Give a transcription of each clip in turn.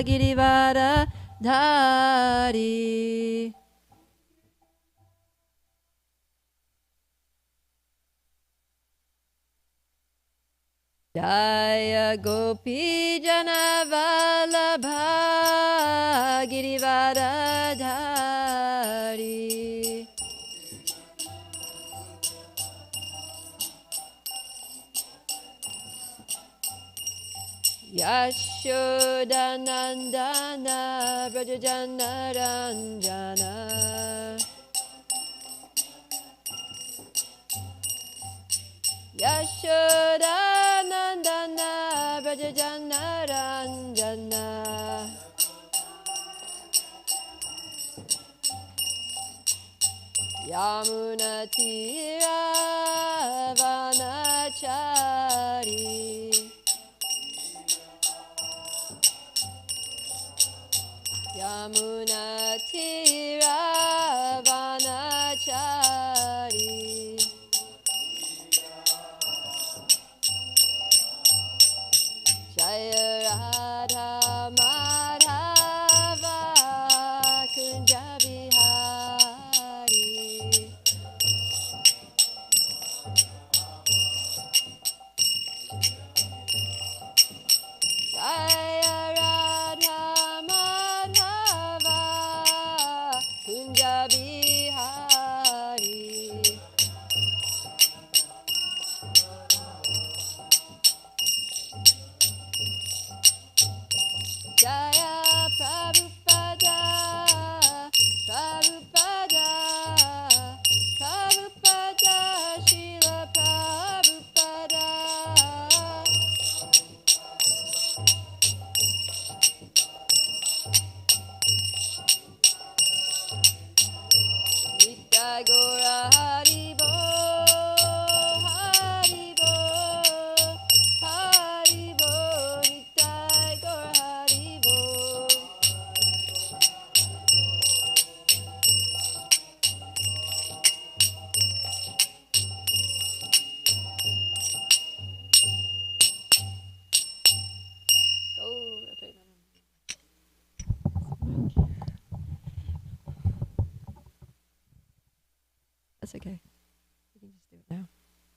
Girivara Dhari. Jaya Gopi Jana Vallabha Girivara Dhari. Yashoda Nandana Brajajana Ranjana. Yashoda Nandana Brajajana Ranjana. Yamuna Tira Vanachari. Yamuna Tira Vanachari. Jaya Radha Madhava Kunja Vihari. Jaya Radha Madhava Kunja Vihari. Jaya Prabhupada, Prabhupada, Prabhupada, Srila Prabhupada. Nitya Gora Haribo, Haribo, Haribo, Nitya Gora Haribo. That's okay. You can just do it now.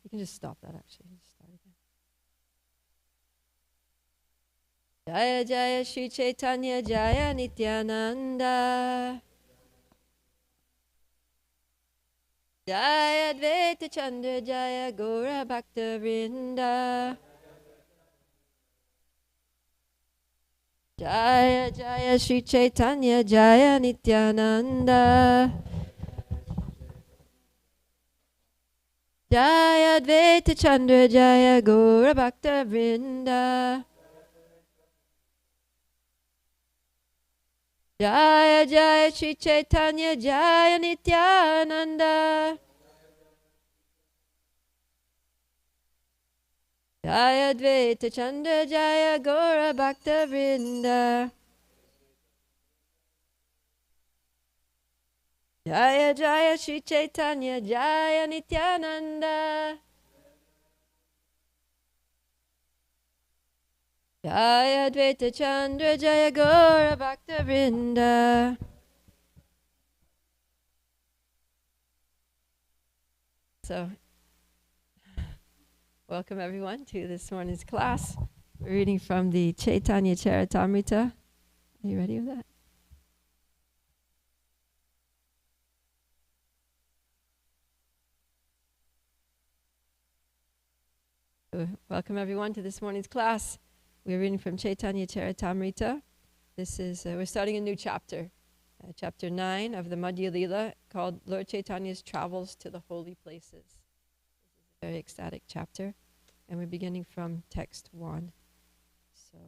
You can just stop that actually. Just start again. Jaya Jaya Shri Caitanya Jaya Nityananda. Jaya Advaita Chandra Jaya Gora Bhakta Vrinda. Jaya Jaya Shri Caitanya Jaya Nityananda. Jaya Advaita Chandra Jaya Gora Bhakta Vrinda. Jaya Jaya Shri Caitanya Jaya Nityananda. Jaya Advaita Chandra Jaya Gora Bhakta Vrinda. Jaya Jaya Shri Caitanya Jaya Nityananda. Jaya Advaita Chandra Jaya Gora Bhakta Vrinda. So, welcome everyone to this morning's class. We're reading from the Caitanya Caritamrta. Are you ready with that? Welcome everyone to this morning's class. We're reading from Caitanya Caritamrta. This is we're starting a new chapter, chapter 9 of the Madhya Lila, called Lord Chaitanya's Travels to the Holy Places. This is a very ecstatic chapter, and we're beginning from text 1. So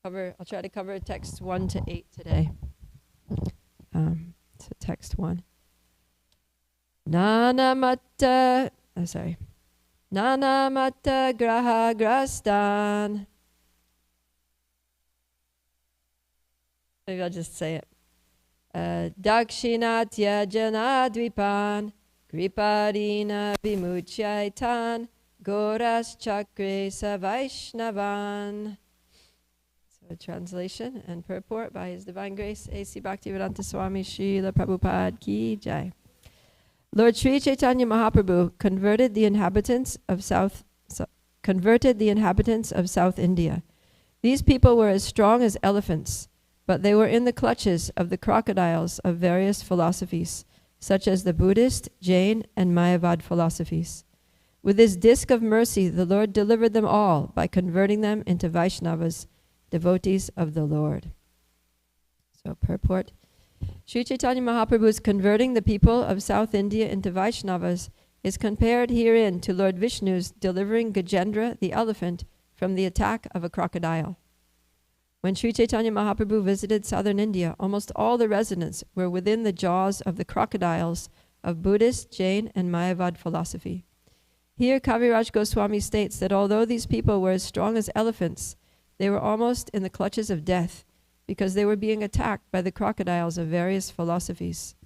I'll try to cover text 1 to 8 today. So text 1. Nana Mata Graha Grastan. Maybe I'll just say it. Dakshinatya Janadvipan Kripadina Vimuchaitan Goras Chakre Savaishnavan. So So translation and purport by His Divine Grace A.C. Bhaktivedanta Swami Srila Prabhupada Ki Jai. Lord Sri Caitanya Mahaprabhu converted the inhabitants of South India. These people were as strong as elephants, but they were in the clutches of the crocodiles of various philosophies, such as the Buddhist, Jain, and Mayavad philosophies. With his disc of mercy, the Lord delivered them all by converting them into Vaishnavas, devotees of the Lord. So purport. Sri Chaitanya Mahaprabhu's converting the people of South India into Vaishnavas is compared herein to Lord Vishnu's delivering Gajendra the elephant from the attack of a crocodile. When Sri Chaitanya Mahaprabhu visited southern India, almost all the residents were within the jaws of the crocodiles of Buddhist, Jain, and Mayavad philosophy. Here Kaviraj Goswami states that although these people were as strong as elephants, they were almost in the clutches of death because they were being attacked by the crocodiles of various philosophies.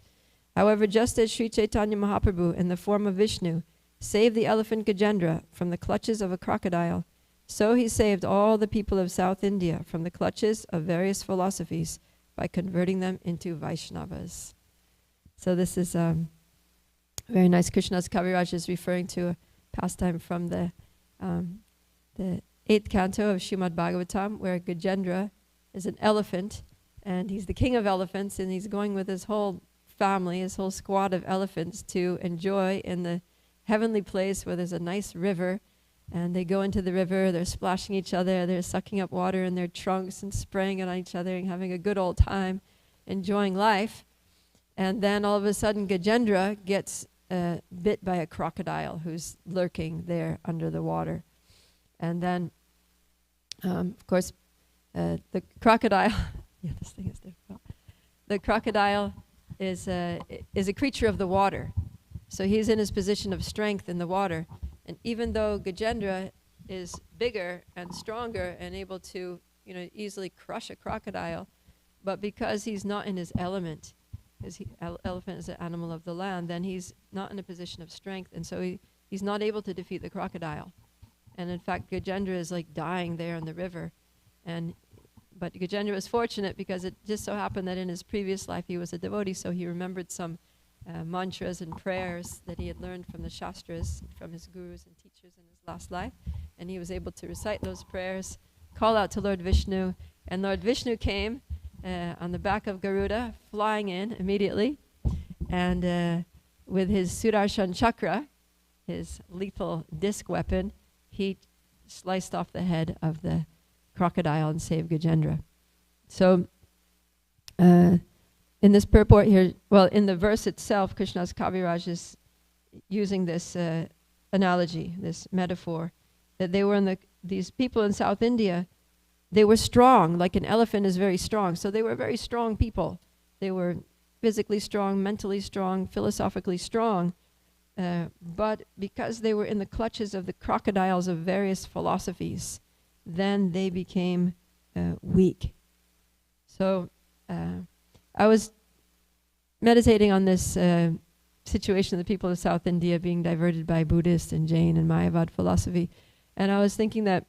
However, just as Sri Chaitanya Mahaprabhu in the form of Vishnu saved the elephant Gajendra from the clutches of a crocodile, so he saved all the people of South India from the clutches of various philosophies by converting them into Vaishnavas. So this is very nice. Krishna's Kaviraj is referring to a pastime from the 8th canto of Srimad Bhagavatam, where Gajendra is an elephant, and he's the king of elephants, and he's going with his whole family, his whole squad of elephants, to enjoy in the heavenly place where there's a nice river. And they go into the river, they're splashing each other, they're sucking up water in their trunks and spraying it on each other and having a good old time, enjoying life. And then all of a sudden Gajendra gets bit by a crocodile who's lurking there under the water. And then, of course, the crocodile, yeah, this thing is difficult. The crocodile is a creature of the water. So he's in his position of strength in the water. And even though Gajendra is bigger and stronger and able to, easily crush a crocodile, but because he's not in his element, because elephant is an animal of the land, then he's not in a position of strength, and so he's not able to defeat the crocodile. And in fact, Gajendra is like dying there in the river. But Gajendra was fortunate because it just so happened that in his previous life he was a devotee, so he remembered some mantras and prayers that he had learned from the Shastras, from his gurus and teachers in his last life. And he was able to recite those prayers, call out to Lord Vishnu, and Lord Vishnu came on the back of Garuda, flying in immediately, and with his Sudarshan Chakra, his lethal disc weapon, he sliced off the head of the crocodile and saved Gajendra. So, in this purport here, in the verse itself, Krishna's Kaviraj is using this analogy, this metaphor, that they were these people in South India, they were strong, like an elephant is very strong. So they were very strong people. They were physically strong, mentally strong, philosophically strong. But because they were in the clutches of the crocodiles of various philosophies, then they became weak. So I was meditating on this situation of the people of South India being diverted by Buddhist and Jain and Mayavad philosophy. And I was thinking that,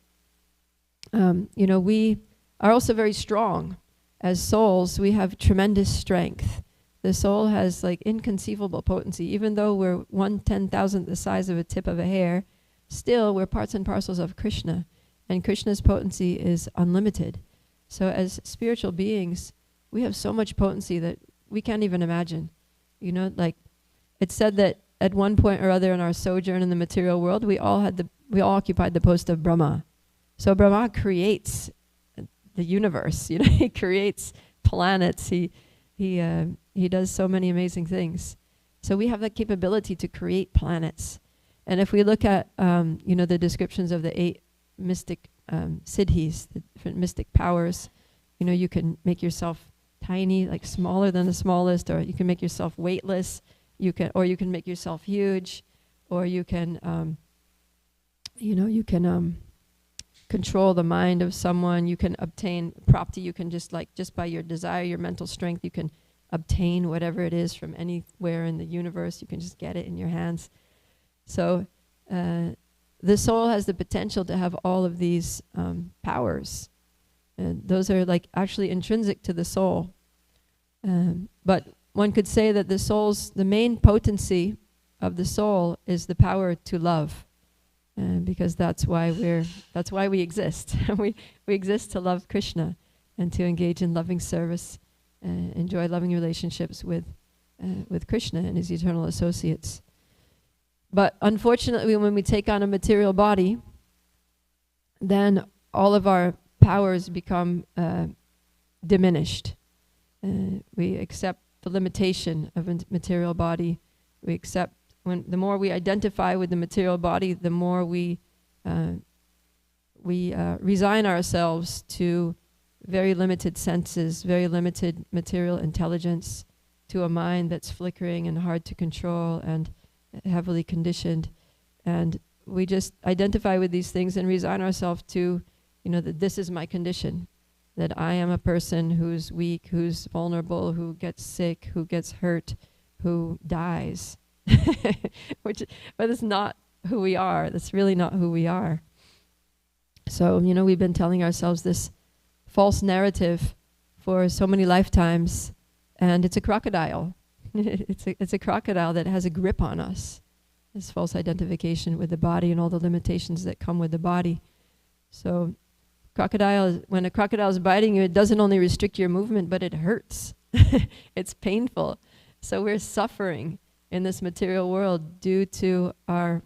we are also very strong. As souls, we have tremendous strength. The soul has like inconceivable potency. Even though we're 1/10,000th the size of a tip of a hair, still we're parts and parcels of Krishna. And Krishna's potency is unlimited. So as spiritual beings, we have so much potency that we can't even imagine. Like it's said that at one point or other in our sojourn in the material world, we all occupied the post of Brahma. So Brahma creates the universe. He creates planets. He does so many amazing things. So we have that capability to create planets. And if we look at the descriptions of the 8 mystic siddhis, the different mystic powers, you can make yourself tiny, like smaller than the smallest, or you can make yourself weightless. You can make yourself huge, or you can control the mind of someone. You can obtain prapti. You can just by your desire, your mental strength, you can obtain whatever it is from anywhere in the universe. You can just get it in your hands. So the soul has the potential to have all of these powers. And those are like actually intrinsic to the soul. But one could say that the main potency of the soul is the power to love. Because that's why we exist. we exist to love Krishna and to engage in loving service, enjoy loving relationships with Krishna and his eternal associates. But unfortunately, when we take on a material body, then all of our powers become diminished. We accept the limitation of a material body. We accept the more we identify with the material body, the more we resign ourselves to very limited senses, very limited material intelligence, to a mind that's flickering and hard to control and heavily conditioned. And we just identify with these things and resign ourselves to, that this is my condition, that I am a person who's weak, who's vulnerable, who gets sick, who gets hurt, who dies. But it's not who we are. That's really not who we are. So, we've been telling ourselves this false narrative for so many lifetimes, and it's a crocodile. It's a crocodile that has a grip on us. This false identification with the body and all the limitations that come with the body. So, when a crocodile is biting you, it doesn't only restrict your movement, but it hurts. It's painful. So we're suffering in this material world due to our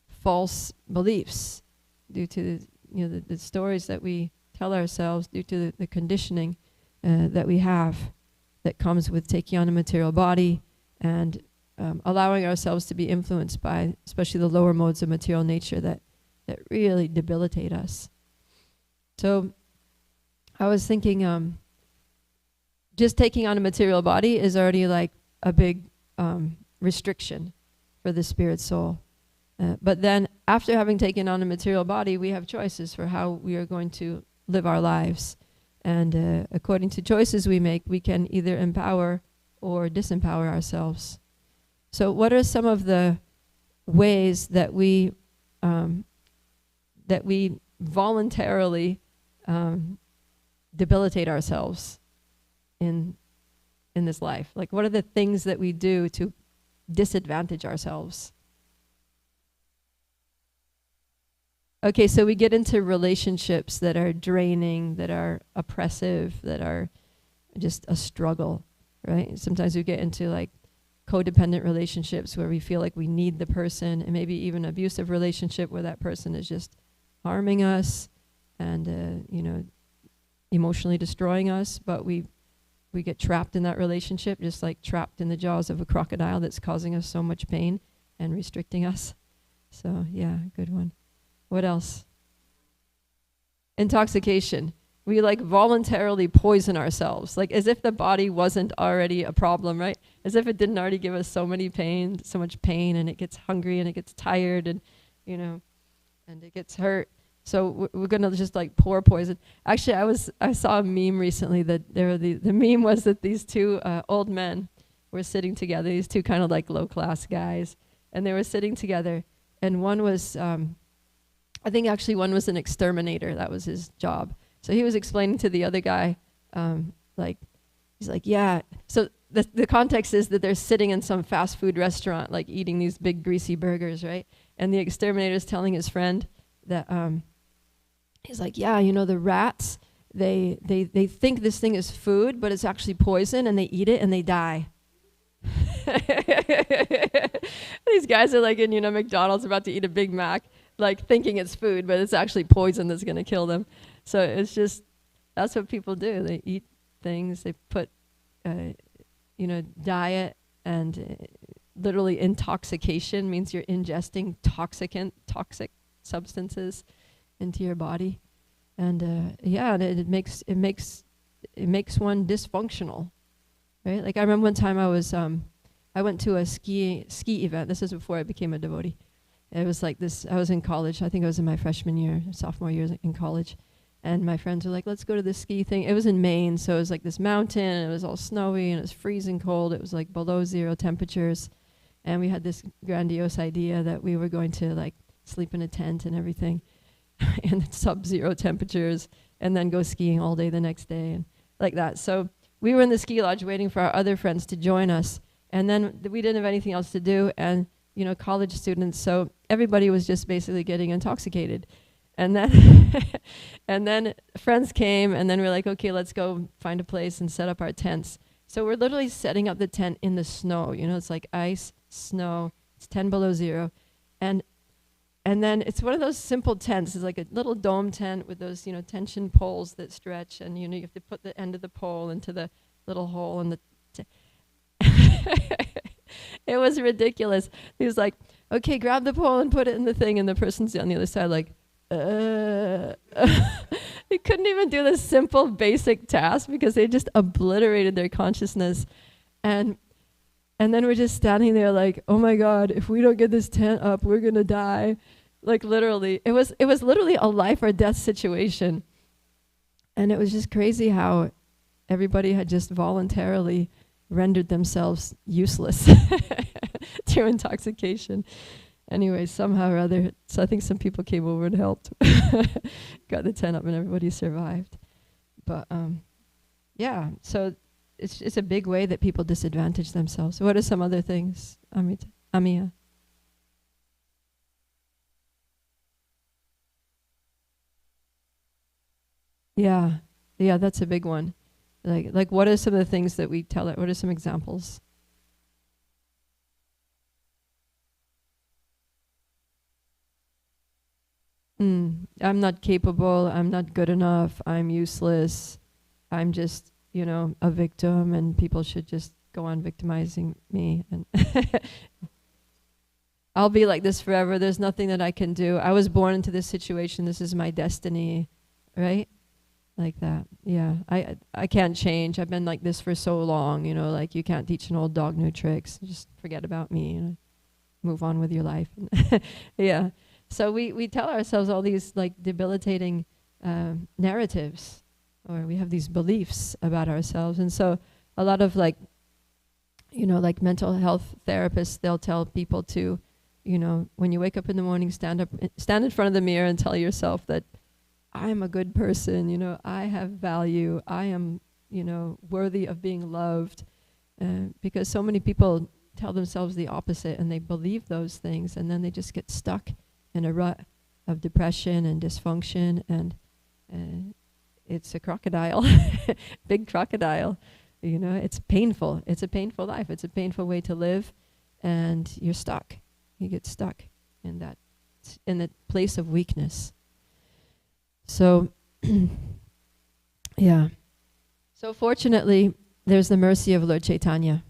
false beliefs, due to the stories that we tell ourselves, due to the conditioning that we have that comes with taking on a material body and allowing ourselves to be influenced by especially the lower modes of material nature that really debilitate us. So I was thinking just taking on a material body is already like a big restriction for the spirit soul. But then after having taken on a material body, we have choices for how we are going to live our lives. And according to choices we make, we can either empower or disempower ourselves. So what are some of the ways that we voluntarily debilitate ourselves in this life? Like, what are the things that we do to disadvantage ourselves? Okay, so we get into relationships that are draining, that are oppressive, that are just a struggle, right? Sometimes we get into like codependent relationships where we feel like we need the person, and maybe even abusive relationship where that person is just harming us and emotionally destroying us, but we get trapped in that relationship, just like trapped in the jaws of a crocodile that's causing us so much pain and restricting us. So yeah, good one. What else? Intoxication. We like voluntarily poison ourselves, like as if the body wasn't already a problem, right? As if it didn't already give us so much pain, and it ggets hungry and it gets tired and and it gets hurt. So we're gonna just like pour poison. Actually, I saw a meme recently that the meme was that these two old men were sitting together. These two kind of like low class guys, and they were sitting together. And one was, I think actually one was an exterminator. That was his job. So he was explaining to the other guy, he's like, yeah. So the context is that they're sitting in some fast food restaurant, like eating these big greasy burgers, right? And the exterminator's telling his friend that he's like, yeah, the rats, they think this thing is food, but it's actually poison, and they eat it and they die. These guys are like in McDonald's about to eat a Big Mac, like thinking it's food, but it's actually poison that's going to kill them. So it's just, that's what people do. They eat things, they put diet and literally intoxication means you're ingesting toxic substances into your body, and and it makes one dysfunctional, right? Like I remember one time I went to a ski event. This is before I became a devotee. It was like this. I was in college. I think I was in my freshman year, sophomore year in college, and my friends were like, "Let's go to this ski thing." It was in Maine, so it was like this mountain, and it was all snowy, and it was freezing cold. It was like below zero temperatures, and we had this grandiose idea that we were going to like sleep in a tent and everything, and sub-zero temperatures, and then go skiing all day the next day and like that. So we were in the ski lodge waiting for our other friends to join us, and then we didn't have anything else to do, and college students, so everybody was just basically getting intoxicated. And then and then friends came, and then we're like, okay, let's go find a place and set up our tents. So we're literally setting up the tent in the snow. It's like ice, snow, it's 10 below zero. And then it's one of those simple tents. It's like a little dome tent with those, tension poles that stretch, and you have to put the end of the pole into the little hole in the It was ridiculous. He was like, okay, grab the pole and put it in the thing, and the person's on the other side like, He couldn't even do this simple basic task because they just obliterated their consciousness. And then we're just standing there like, oh my God, if we don't get this tent up, we're gonna die. Like literally, it was literally a life or death situation. And it was just crazy how everybody had just voluntarily rendered themselves useless to intoxication. Anyway, somehow or other, so I think some people came over and helped. Got the tent up and everybody survived. But yeah, so it's a big way that people disadvantage themselves. What are some other things, Amiya? Yeah, that's a big one. Like, what are some of the things that we tell it? What are some examples? I'm not capable, I'm not good enough, I'm useless, I'm just, a victim, and people should just go on victimizing me. And I'll be like this forever, there's nothing that I can do. I was born into this situation, this is my destiny, right? Like that. Yeah, I can't change. I've been like this for so long, like you can't teach an old dog new tricks. Just forget about me, move on with your life. Yeah. So we tell ourselves all these like debilitating narratives, or we have these beliefs about ourselves. And so a lot of like mental health therapists, they'll tell people to, when you wake up in the morning, stand in front of the mirror and tell yourself that I'm a good person, I have value, I am, worthy of being loved. Because so many people tell themselves the opposite, and they believe those things, and then they just get stuck in a rut of depression and dysfunction, and it's a crocodile, big crocodile. It's painful. It's a painful life. It's a painful way to live, and you're stuck. You get stuck in the place of weakness. So, yeah. So fortunately, there's the mercy of Lord Caitanya.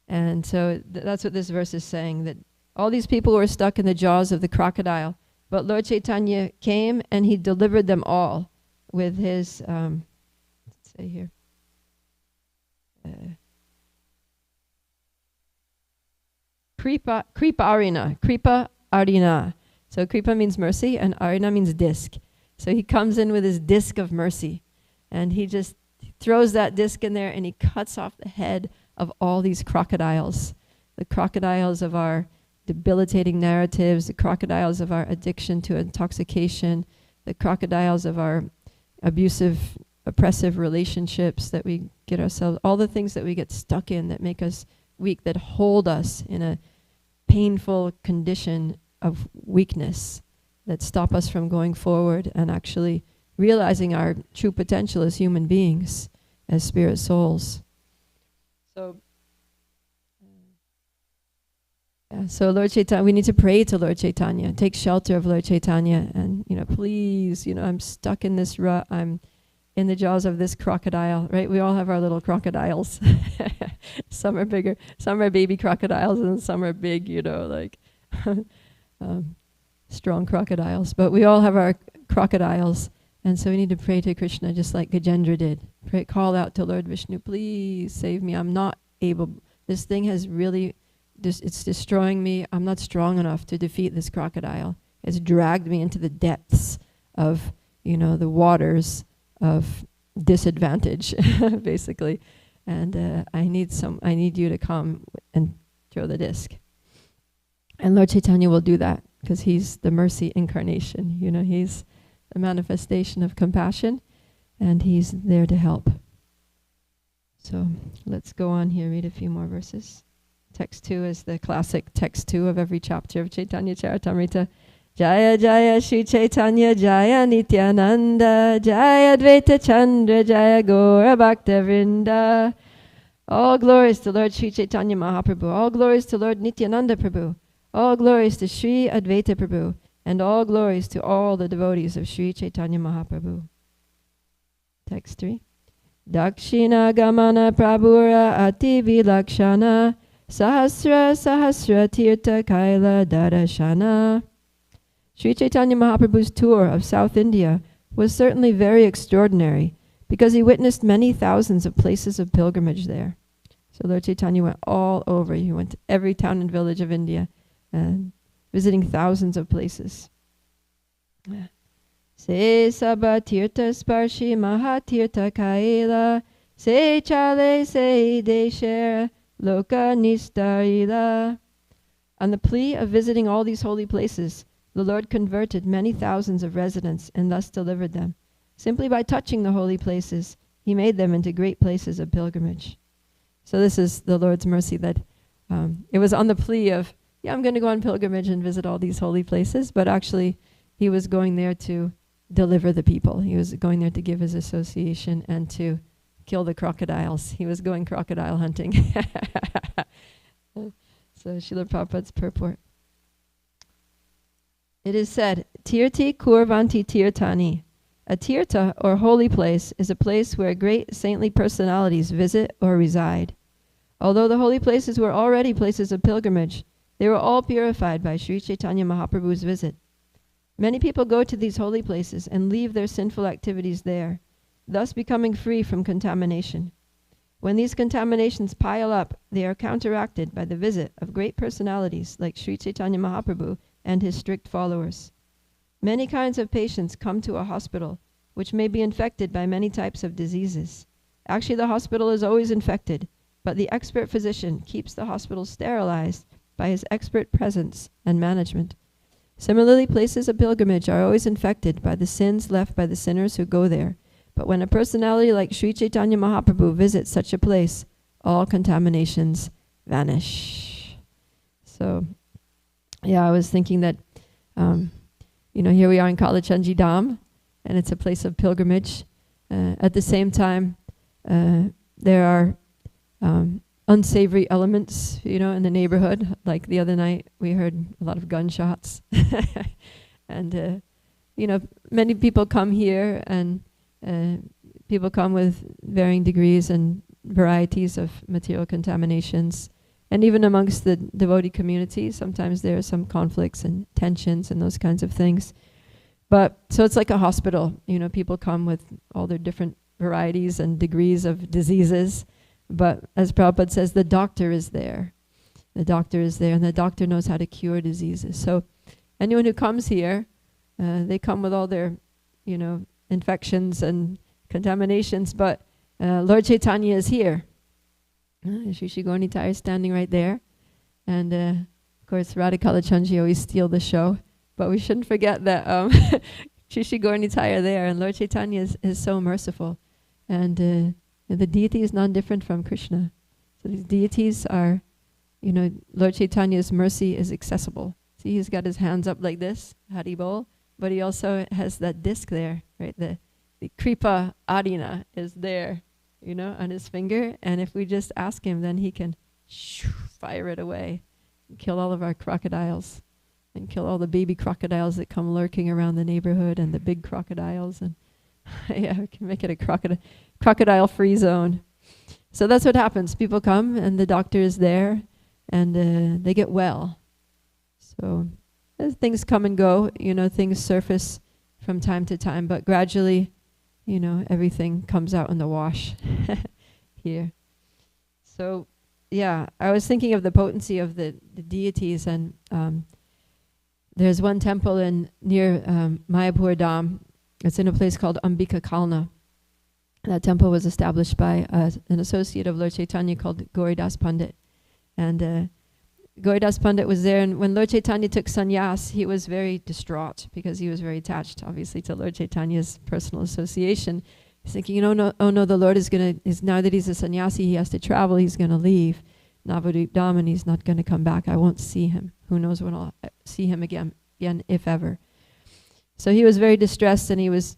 And so that's what this verse is saying, that all these people were stuck in the jaws of the crocodile, but Lord Caitanya came and he delivered them all with his, let's say here, Kripa Arina. So Kripa means mercy, and Arina means disc. So he comes in with his disc of mercy, and he just throws that disc in there, and he cuts off the head of all these crocodiles, the crocodiles of our debilitating narratives, the crocodiles of our addiction to intoxication, the crocodiles of our abusive, oppressive relationships that we get ourselves, all the things that we get stuck in that make us weak, that hold us in a painful condition of weakness, that stop us from going forward and actually realizing our true potential as human beings, as spirit souls. So Lord Chaitanya, we need to pray to Lord Chaitanya, take shelter of Lord Chaitanya, and please, I'm stuck in this rut, I'm in the jaws of this crocodile, right? We all have our little crocodiles. Some are bigger, some are baby crocodiles, and some are big, strong crocodiles. But we all have our crocodiles, and so we need to pray to Krishna just like Gajendra did. Pray, call out to Lord Vishnu, please save me. I'm not able. This thing has really, it's destroying me. I'm not strong enough to defeat this crocodile. It's dragged me into the depths of, the waters of disadvantage, basically. And I need you to come and throw the disc. And Lord Chaitanya will do that because he's the mercy incarnation. He's the manifestation of compassion. and he's there to help. So let's go on here, read a few more verses. Text 2 is the classic text 2 of every chapter of Caitanya Caritamrta. Jaya Jaya Shri Caitanya Jaya Nityananda Jaya Advaita Chandra Jaya Gaura Bhakta Vrinda. All glories to Lord Shri Caitanya Mahaprabhu. All glories to Lord Nityananda Prabhu. All glories to Shri Advaita Prabhu. And all glories to all the devotees of Shri Caitanya Mahaprabhu. Text 3. Dakshina Gamana Prabhura Ati Vilakshana Sahasra Sahasra Tirtha Kaila Darashana. Sri Chaitanya Mahaprabhu's tour of South India was certainly very extraordinary because he witnessed many thousands of places of pilgrimage there. So Lord Chaitanya went all over. He went to every town and village of India, visiting thousands of places. Se Sabha Tirtha Sparshi Mahatirtha Kaila Se Chale Se Deshera Loka Nistarila. On the plea of visiting all these holy places, the Lord converted many thousands of residents and thus delivered them. Simply by touching the holy places, he made them into great places of pilgrimage. So this is the Lord's mercy that it was on the plea of, I'm going to go on pilgrimage and visit all these holy places, but actually he was going there to deliver the people. He was going there to give his association and to kill the crocodiles. He was going crocodile hunting. So Srila Prabhupada's purport. It is said, Tirti Kurvanti Tirtani. A tirtha, or holy place, is a place where great saintly personalities visit or reside. Although the holy places were already places of pilgrimage, they were all purified by Sri Chaitanya Mahaprabhu's visit. Many people go to these holy places and leave their sinful activities there, thus becoming free from contamination. When these contaminations pile up, they are counteracted by the visit of great personalities like Sri Chaitanya Mahaprabhu and his strict followers. Many kinds of patients come to a hospital, which may be infected by many types of diseases. Actually, the hospital is always infected, but the expert physician keeps the hospital sterilized by his expert presence and management. Similarly, places of pilgrimage are always infected by the sins left by the sinners who go there. But when a personality like Sri Chaitanya Mahaprabhu visits such a place, all contaminations vanish. So, I was thinking that, here we are in Kalachandji Dham, and it's a place of pilgrimage. At the same time, there are unsavory elements, in the neighborhood. Like the other night, we heard a lot of gunshots. And, many people come here, and people come with varying degrees and varieties of material contaminations. And even amongst the devotee community, sometimes there are some conflicts and tensions and those kinds of things. But, so it's like a hospital. People come with all their different varieties and degrees of diseases. But as Prabhupada says, the doctor is there. The doctor is there, and the doctor knows how to cure diseases. So anyone who comes here, they come with all their, infections and contaminations, but Lord Chaitanya is here. Shri Gaura Nitai is standing right there. And of course, Radha Kalachandji always steal the show. But we shouldn't forget that Shri Gaura Nitai are there, and Lord Chaitanya is so merciful. And the deity is non-different from Krishna. So these deities are, Lord Chaitanya's mercy is accessible. See, he's got his hands up like this, Hari Bol, but he also has that disc there, right? The Kripa Adina is there, on his finger. And if we just ask him, then he can fire it away and kill all of our crocodiles and kill all the baby crocodiles that come lurking around the neighborhood and the big crocodiles. And we can make it a crocodile-free zone. So that's what happens. People come and the doctor is there and they get well. So as things come and go, things surface from time to time, but gradually, everything comes out in the wash here. So, I was thinking of the potency of the deities, and there's one temple near Mayapur Dham. It's in a place called Ambika Kalna. That temple was established by an associate of Lord Chaitanya called Gauridas Pandit. And Gauridas Pandit was there, and when Lord Chaitanya took sannyas, he was very distraught because he was very attached, obviously, to Lord Chaitanya's personal association. He's thinking, oh no, the Lord is now that he's a sannyasi, he has to travel, he's going to leave Navadvip Dham and he's not going to come back. I won't see him. Who knows when I'll see him again, if ever. So he was very distressed, and he was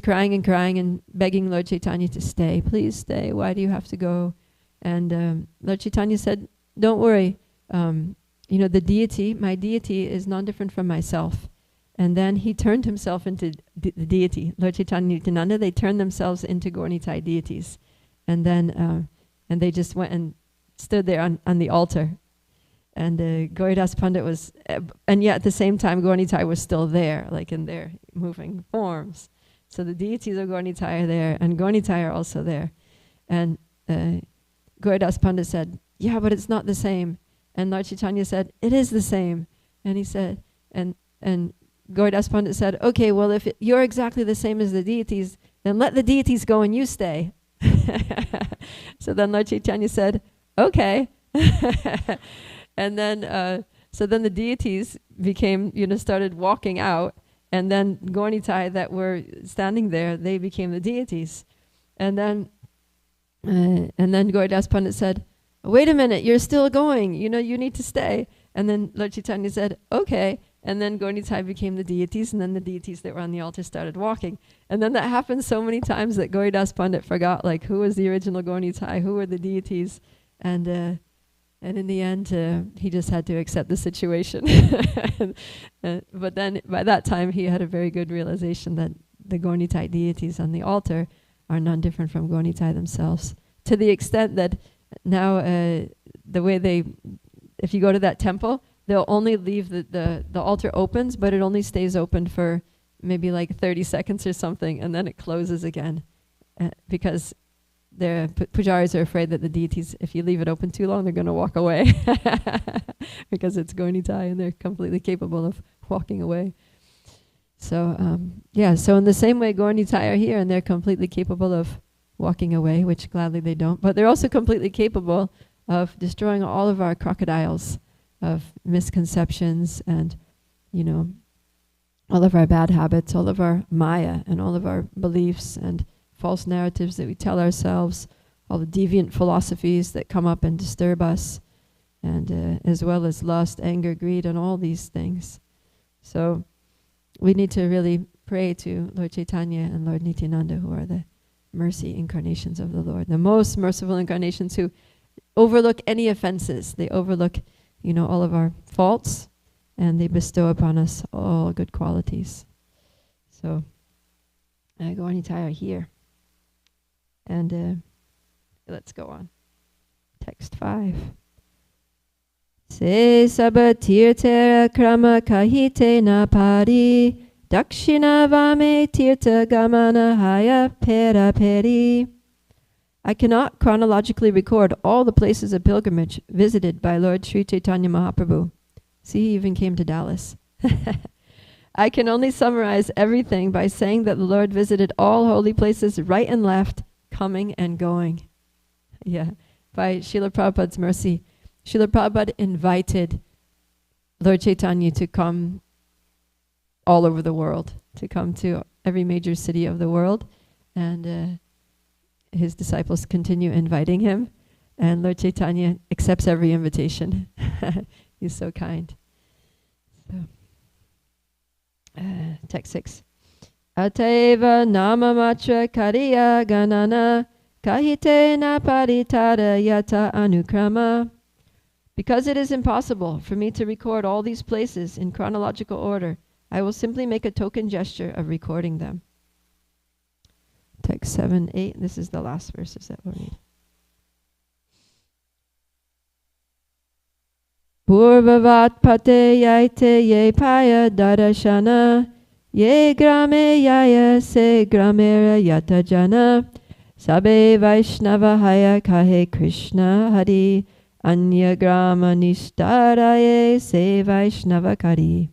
crying and begging Lord Caitanya to stay. Please stay. Why do you have to go? And Lord Caitanya said, don't worry. The deity, my deity is non different from myself. And then he turned himself into the deity. Lord Chaitanya and Nityananda, they turned themselves into Gauranitai deities. And then and they just went and stood there on the altar. And Gauridas Pandit was, and yet at the same time Gauranitai was still there, like in their moving forms. So the deities of Gauranitai are there, and Gauranitai are also there. And Gauridas Pandit said, yeah, but it's not the same. And Lord Chaitanya said, it is the same. And he said, and Gauridas Pandit said, okay, well, if you're exactly the same as the deities, then let the deities go and you stay. So then Lord Chaitanya said, okay. And then, so then the deities became, started walking out, and then Gauranitai that were standing there, they became the deities. And then Gauridas Pandit said, wait a minute, you're still going, you need to stay. And then Lord Chaitanya said, okay. And then Gauranitai became the deities, and then the deities that were on the altar started walking. And then that happened so many times that Gauridas Pandit forgot, like, who was the original Gauranitai, who were the deities. And in the end, he just had to accept the situation. But then, by that time, he had a very good realization that the Gauranitai deities on the altar are none different from Gauranitai themselves. To the extent that now, the way if you go to that temple, they'll only leave the altar opens, but it only stays open for maybe like 30 seconds or something, and then it closes again. Because the pujaris are afraid that the deities, if you leave it open too long, they're going to walk away. Because it's Gauranitai and they're completely capable of walking away. So, so in the same way, Gauranitai are here and they're completely capable of walking away, which gladly they don't. But they're also completely capable of destroying all of our crocodiles of misconceptions and, all of our bad habits, all of our maya and all of our beliefs and false narratives that we tell ourselves, all the deviant philosophies that come up and disturb us, and as well as lust, anger, greed, and all these things. So we need to really pray to Lord Chaitanya and Lord Nityananda, who are the mercy incarnations of the Lord, the most merciful incarnations who overlook any offenses. They overlook, all of our faults, and they bestow upon us all good qualities. So Gauranitai are here. And let's go on. Text 5. Se sabatirtera krama kahite na pari dakshina vame tirta gamana haya pera peri. I cannot chronologically record all the places of pilgrimage visited by Lord Sri Chaitanya Mahaprabhu. See, he even came to Dallas. I can only summarize everything by saying that the Lord visited all holy places right and left, coming and going. Yeah, by Srila Prabhupada's mercy. Srila Prabhupada invited Lord Chaitanya to come all over the world, to come to every major city of the world, and his disciples continue inviting him, and Lord Chaitanya accepts every invitation. He's so kind. So, text 6. Ateva nama matra kariya ganana kahite na paritara yata anukrama. Because it is impossible for me to record all these places in chronological order, I will simply make a token gesture of recording them. Text 7, 8. This is the last verses that we'll read. Purvavat pate yaite ye paya darashana ye grame yaya se gramera yata jana sabe vaishnava haya kahe Krishna hari anya grama nishtaraye se vaishnava kari.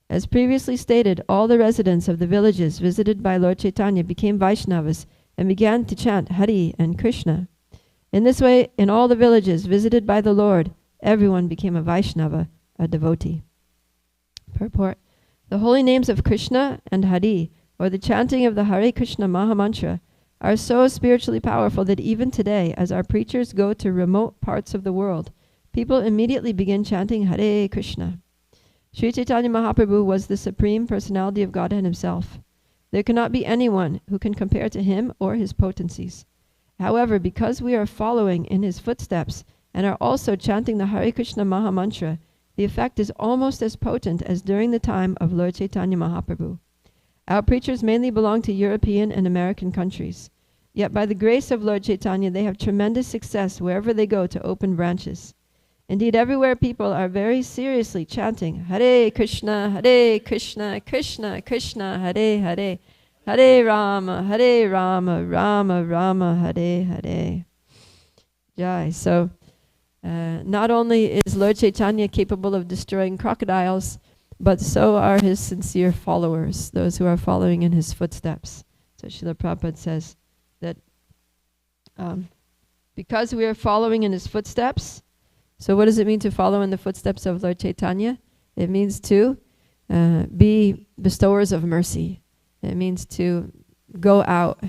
As previously stated, all the residents of the villages visited by Lord Chaitanya became Vaishnavas and began to chant Hari and Krishna. In this way, in all the villages visited by the Lord, everyone became a Vaishnava, a devotee. Purport. The holy names of Krishna and Hari or the chanting of the Hare Krishna Mahamantra are so spiritually powerful that even today, as our preachers go to remote parts of the world, people immediately begin chanting Hare Krishna. Sri Chaitanya Mahaprabhu was the Supreme Personality of Godhead himself. There cannot be anyone who can compare to him or his potencies. However, because we are following in his footsteps and are also chanting the Hare Krishna Mahamantra, the effect is almost as potent as during the time of Lord Chaitanya Mahaprabhu. Our preachers mainly belong to European and American countries. Yet by the grace of Lord Chaitanya, they have tremendous success wherever they go to open branches. Indeed, everywhere people are very seriously chanting Hare Krishna, Krishna Krishna, Hare Hare, Hare Rama, Rama Rama, Hare Hare. Jai. So, not only is Lord Chaitanya capable of destroying crocodiles, but so are his sincere followers, those who are following in his footsteps. So Srila Prabhupada says that because we are following in his footsteps, so what does it mean to follow in the footsteps of Lord Chaitanya? It means to be bestowers of mercy. It means to go out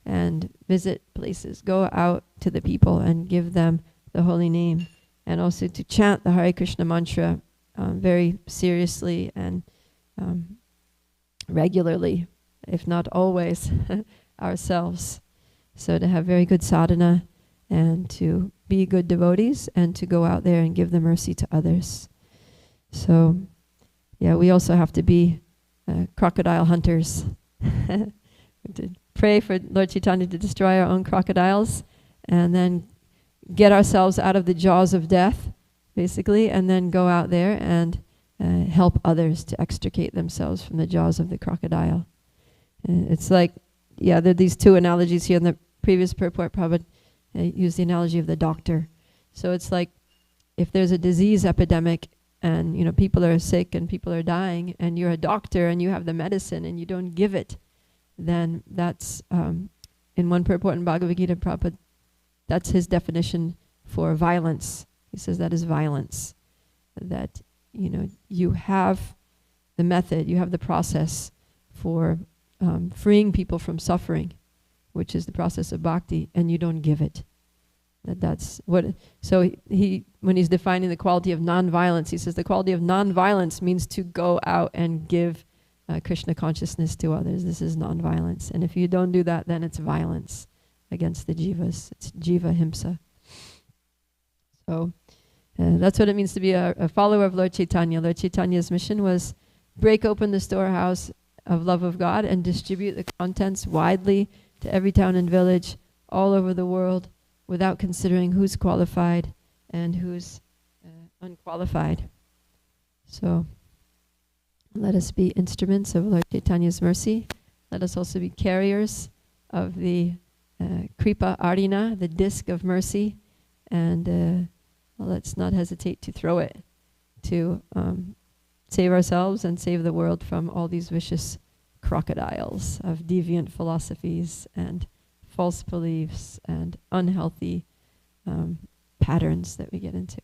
and visit places, go out to the people and give them the holy name, and also to chant the Hare Krishna mantra very seriously and regularly, if not always, ourselves. So to have very good sadhana and to be good devotees and to go out there and give the mercy to others. So, yeah, we also have to be crocodile hunters. To pray for Lord Chaitanya to destroy our own crocodiles and then get ourselves out of the jaws of death, basically, and then go out there and help others to extricate themselves from the jaws of the crocodile. It's like, yeah, there are these two analogies here in the previous purport. Prabhupada used the analogy of the doctor. So it's like if there's a disease epidemic and, you know, people are sick and people are dying and you're a doctor and you have the medicine and you don't give it, then that's, in one purport in Bhagavad Gita, Prabhupada, that's his definition for violence. He says that is violence. That, you know, you have the method, you have the process for freeing people from suffering, which is the process of bhakti, and you don't give it. That's what. So he when he's defining the quality of non-violence, he says the quality of non-violence means to go out and give Krishna consciousness to others. This is non-violence, and if you don't do that, then it's violence against the jivas. It's jiva himsa. So that's what it means to be a follower of Lord Chaitanya. Lord Chaitanya's mission was break open the storehouse of love of God and distribute the contents widely to every town and village all over the world without considering who's qualified and who's unqualified. So let us be instruments of Lord Chaitanya's mercy. Let us also be carriers of the Kripa Arina, the disc of mercy, and let's not hesitate to throw it to save ourselves and save the world from all these vicious crocodiles of deviant philosophies and false beliefs and unhealthy patterns that we get into.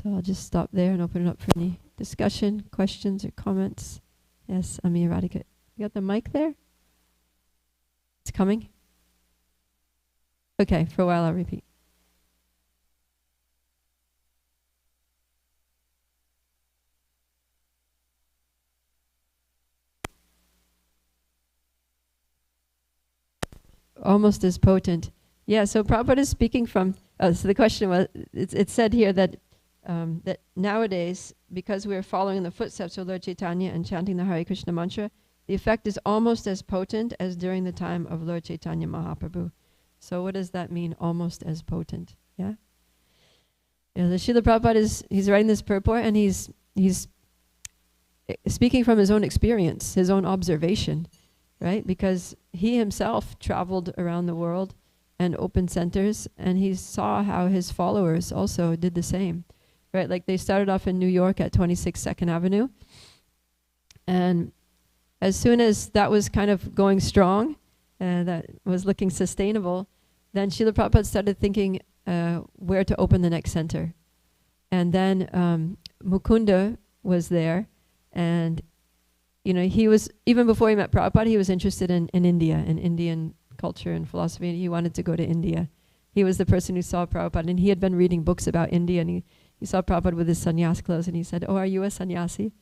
So I'll just stop there and open it up for any discussion, questions, or comments. Yes, Ami Radhika. You got the mic there? It's coming? Okay, for a while I'll repeat. Almost as potent. Yeah, so Prabhupada is speaking from, so the question was, it's said here that that nowadays, because we're following the footsteps of Lord Chaitanya and chanting the Hare Krishna mantra, the effect is almost as potent as during the time of Lord Chaitanya Mahaprabhu. So what does that mean, almost as potent? Yeah? Yeah, the Srila Prabhupada he's writing this purport and he's speaking from his own experience, his own observation, right? Because he himself traveled around the world and opened centers, and he saw how his followers also did the same, right? Like they started off in New York at 26 2nd Avenue, and as soon as that was kind of going strong, that was looking sustainable, then Srila Prabhupada started thinking where to open the next center. And then Mukunda was there, and he was, even before he met Prabhupada, he was interested in India, in Indian culture and philosophy, and he wanted to go to India. He was the person who saw Prabhupada, and he had been reading books about India, and he saw Prabhupada with his sannyas clothes, and he said, "Oh, are you a sannyasi?"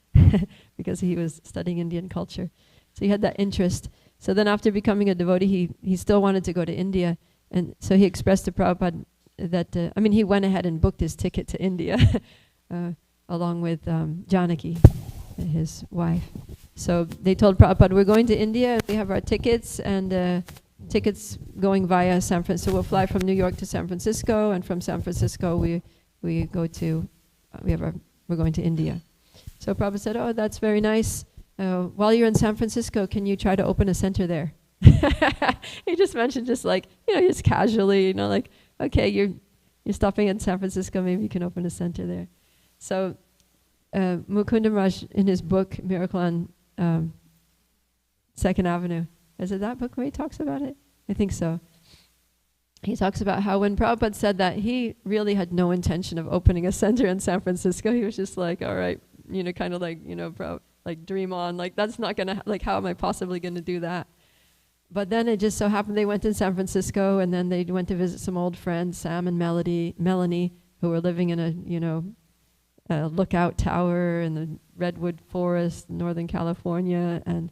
Because he was studying Indian culture. So he had that interest. So then after becoming a devotee, he still wanted to go to India. And so he expressed to Prabhupada that, he went ahead and booked his ticket to India along with Janaki, his wife. So they told Prabhupada, we're going to India, we have our tickets, and tickets going via San Francisco. So we'll fly from New York to San Francisco, and from San Francisco we're going to India. So Prabhupada said, oh, that's very nice. While you're in San Francisco, can you try to open a center there? He just mentioned just casually, okay, you're stopping in San Francisco, maybe you can open a center there. So Mukunda Maharaj, in his book, Miracle on 2nd Avenue, is it that book where he talks about it? I think so. He talks about how when Prabhupada said that, he really had no intention of opening a center in San Francisco. He was just like, all right, dream on, that's not gonna, how am I possibly gonna do that? But then it just so happened they went to San Francisco, and then they went to visit some old friends, Sam and Melanie, who were living in a lookout tower in the redwood forest, Northern California, and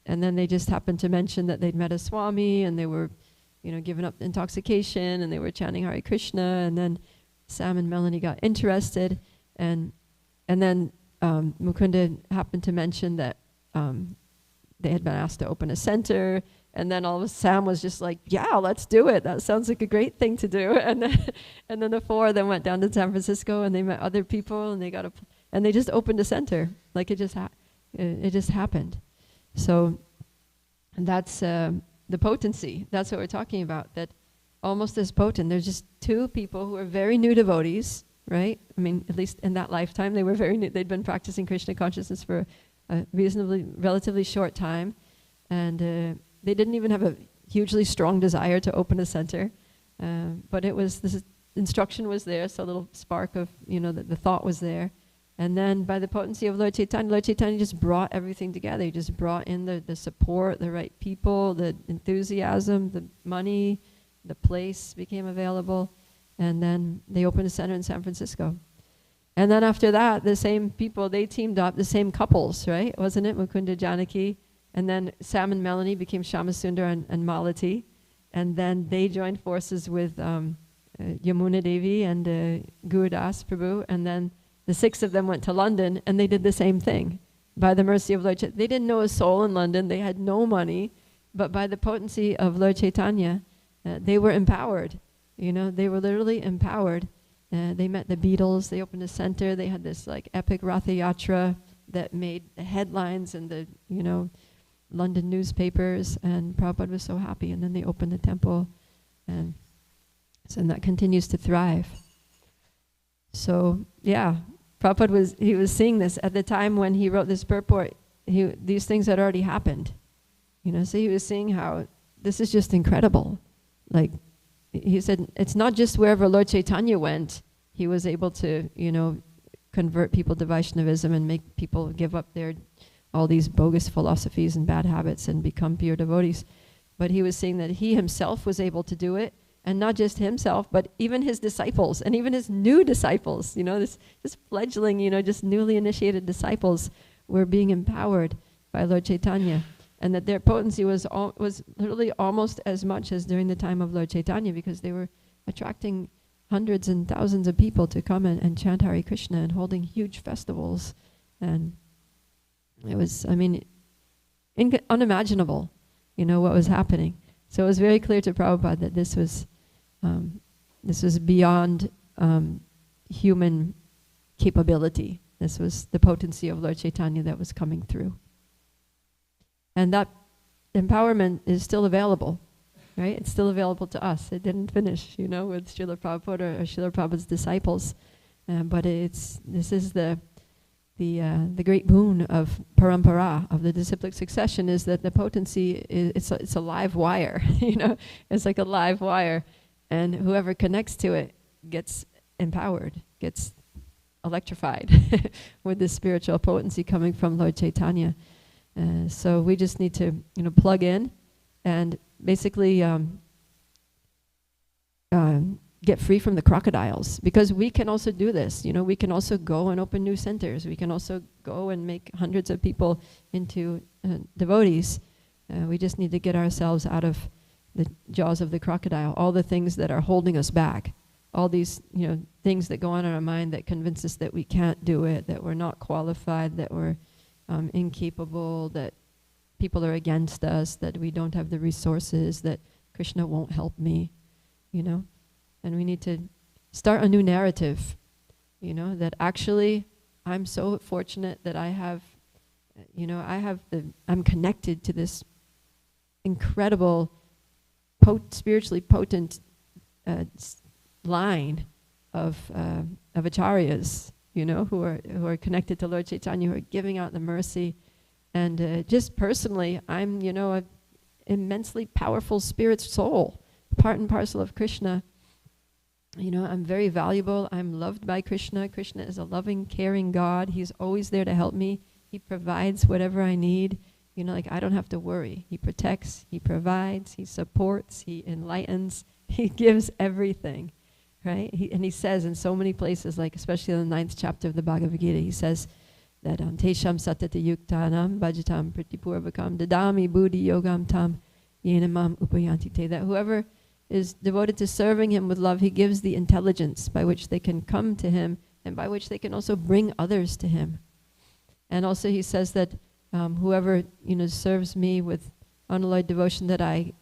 then they just happened to mention that they'd met a Swami, and they were, giving up intoxication, and they were chanting Hare Krishna, and then Sam and Melanie got interested, and then Mukunda happened to mention that they had been asked to open a center, and then Sam was just like, yeah, let's do it. That sounds like a great thing to do. And then the four of them went down to San Francisco, and they met other people, and they just opened a center. It just happened. So that's the potency. That's what we're talking about. That almost as potent. There's just two people who are very new devotees, right? At least in that lifetime, they were very new. They'd been practicing Krishna consciousness for a relatively short time, and they didn't even have a hugely strong desire to open a center, but this instruction was there, so a little spark of, the thought was there, and then by the potency of Lord Chaitanya just brought everything together. He just brought in the support, the right people, the enthusiasm, the money, the place became available, and then they opened a center in San Francisco. And then after that, the same people, they teamed up, the same couples, right? Wasn't it? Mukunda Janaki. And then Sam and Melanie became Shamasundar and Malati. And then they joined forces with Yamuna Devi and Gurudas Prabhu. And then the six of them went to London, and they did the same thing. By the mercy of Lord Chaitanya. They didn't know a soul in London. They had no money. But by the potency of Lord Chaitanya, they were empowered. They were literally empowered. They met the Beatles, they opened a center, they had this epic Ratha Yatra that made the headlines in the, London newspapers, and Prabhupada was so happy, and then they opened the temple, and that continues to thrive. So, yeah, Prabhupada was seeing this at the time when he wrote this purport. These things had already happened, so he was seeing how this is just incredible. He said, it's not just wherever Lord Chaitanya went, he was able to, convert people to Vaishnavism and make people give up all these bogus philosophies and bad habits and become pure devotees. But he was saying that he himself was able to do it, and not just himself, but even his disciples, and even his new disciples, this fledgling, just newly initiated disciples were being empowered by Lord Chaitanya. And that their potency was literally almost as much as during the time of Lord Chaitanya, because they were attracting hundreds and thousands of people to come and chant Hare Krishna and holding huge festivals. And it was, unimaginable, what was happening. So it was very clear to Prabhupada that this was beyond human capability. This was the potency of Lord Chaitanya that was coming through. And that empowerment is still available, right? It's still available to us. It didn't finish, with Srila Prabhupada or Srila Prabhupada's disciples. But this is the great boon of parampara, of the disciplic succession, is that the potency, it's a live wire, It's like a live wire. And whoever connects to it gets empowered, gets electrified with this spiritual potency coming from Lord Caitanya. So we just need to, plug in and basically get free from the crocodiles, because we can also do this. We can also go and open new centers. We can also go and make hundreds of people into devotees. We just need to get ourselves out of the jaws of the crocodile, all the things that are holding us back, all these things that go on in our mind that convince us that we can't do it, that we're not qualified, that we're incapable, that people are against us, that we don't have the resources, that Krishna won't help me, And we need to start a new narrative, that actually I'm so fortunate that I have, I'm connected to this incredible, spiritually potent line of acharyas, who are connected to Lord Caitanya, who are giving out the mercy. And just personally, I'm, an immensely powerful spirit soul, part and parcel of Krishna. I'm very valuable. I'm loved by Krishna. Krishna is a loving, caring God. He's always there to help me. He provides whatever I need. I don't have to worry. He protects, he provides, he supports, he enlightens, he gives everything, right? He says in so many places, like especially in the 9th chapter of the Bhagavad Gita, he says that Tesham satata yuktanam bhajatam pratipurvakam dadami buddhi yogam tam yenamam upayanti te, that whoever is devoted to serving him with love, he gives the intelligence by which they can come to him and by which they can also bring others to him. And also he says that whoever serves me with unalloyed devotion, that I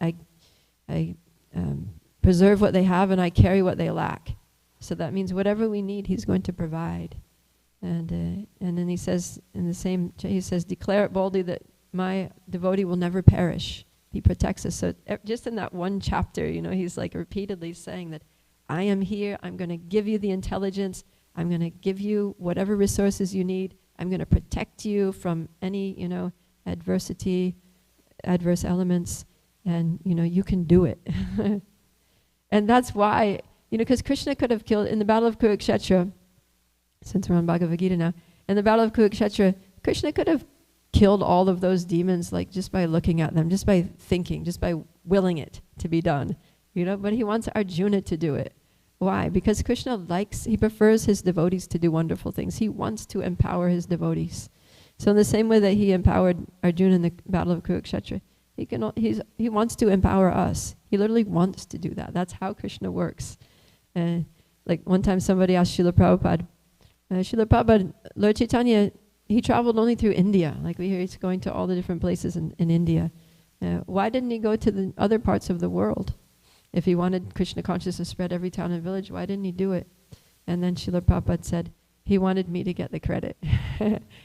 preserve what they have and I carry what they lack. So that means whatever we need, he's going to provide. And then he says in the same, he says, declare it boldly that my devotee will never perish. He protects us. So just in that one chapter, he's like repeatedly saying that I am here. I'm going to give you the intelligence. I'm going to give you whatever resources you need. I'm going to protect you from any, adversity, adverse elements, and, you can do it. And that's why, because Krishna could have killed, in the battle of Kurukshetra, since we're on Bhagavad Gita now, in the battle of Kurukshetra, Krishna could have killed all of those demons, like just by looking at them, just by thinking, just by willing it to be done, but he wants Arjuna to do it. Why? Because Krishna he prefers his devotees to do wonderful things. He wants to empower his devotees. So in the same way that he empowered Arjuna in the battle of Kurukshetra, he wants to empower us. He literally wants to do that. That's how Krishna works. Like one time somebody asked Srila Prabhupada, Lord Caitanya, he traveled only through India. Like we hear he's going to all the different places in India. Why didn't he go to the other parts of the world? If he wanted Krishna consciousness spread every town and village, why didn't he do it? And then Srila Prabhupada said, he wanted me to get the credit.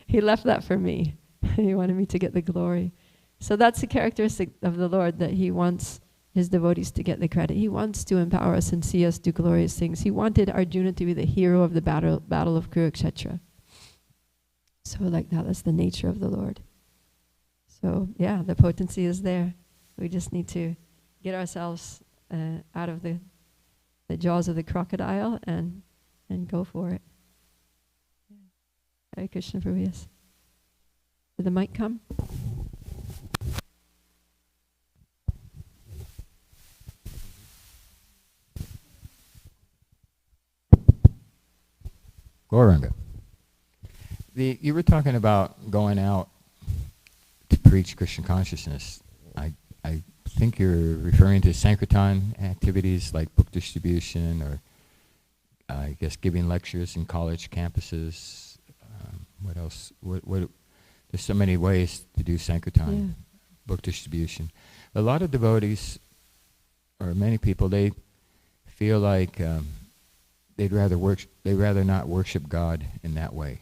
He left that for me. He wanted me to get the glory. So that's the characteristic of the Lord, that he wants his devotees to get the credit. He wants to empower us and see us do glorious things. He wanted Arjuna to be the hero of the battle of Kurukshetra. So like that's the nature of the Lord. So yeah, the potency is there. We just need to get ourselves out of the jaws of the crocodile and go for it. Hare Krishna, Priya. Did the mic come? Gauranga. You were talking about going out to preach Krishna consciousness. I think you're referring to Sankirtan activities like book distribution, or I guess giving lectures in college campuses. What else? What? There's so many ways to do Sankirtan, book distribution. A lot of devotees, or many people, they feel like they'd rather not worship God in that way.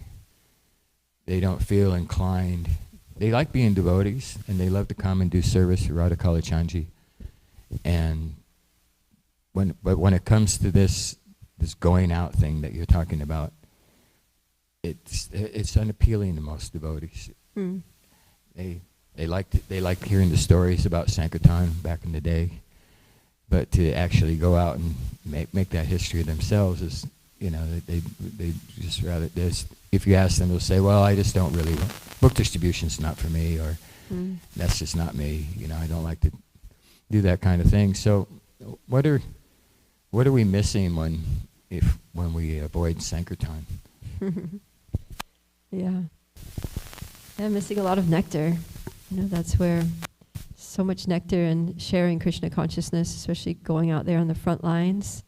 They don't feel inclined. They like being devotees, and they love to come and do service for Radha Kalachandji. And when it comes to this going out thing that you're talking about, it's unappealing to most devotees. Mm. They like hearing the stories about Sankirtan back in the day, but to actually go out and make that history themselves is, they just rather, if you ask them, they'll say, well, I just don't really, book distribution's not for me, or that's just not me, I don't like to do that kind of thing. So what are we missing when we avoid Sankirtan? Yeah. Yeah, missing a lot of nectar. That's where so much nectar and sharing Krishna consciousness, especially going out there on the front lines,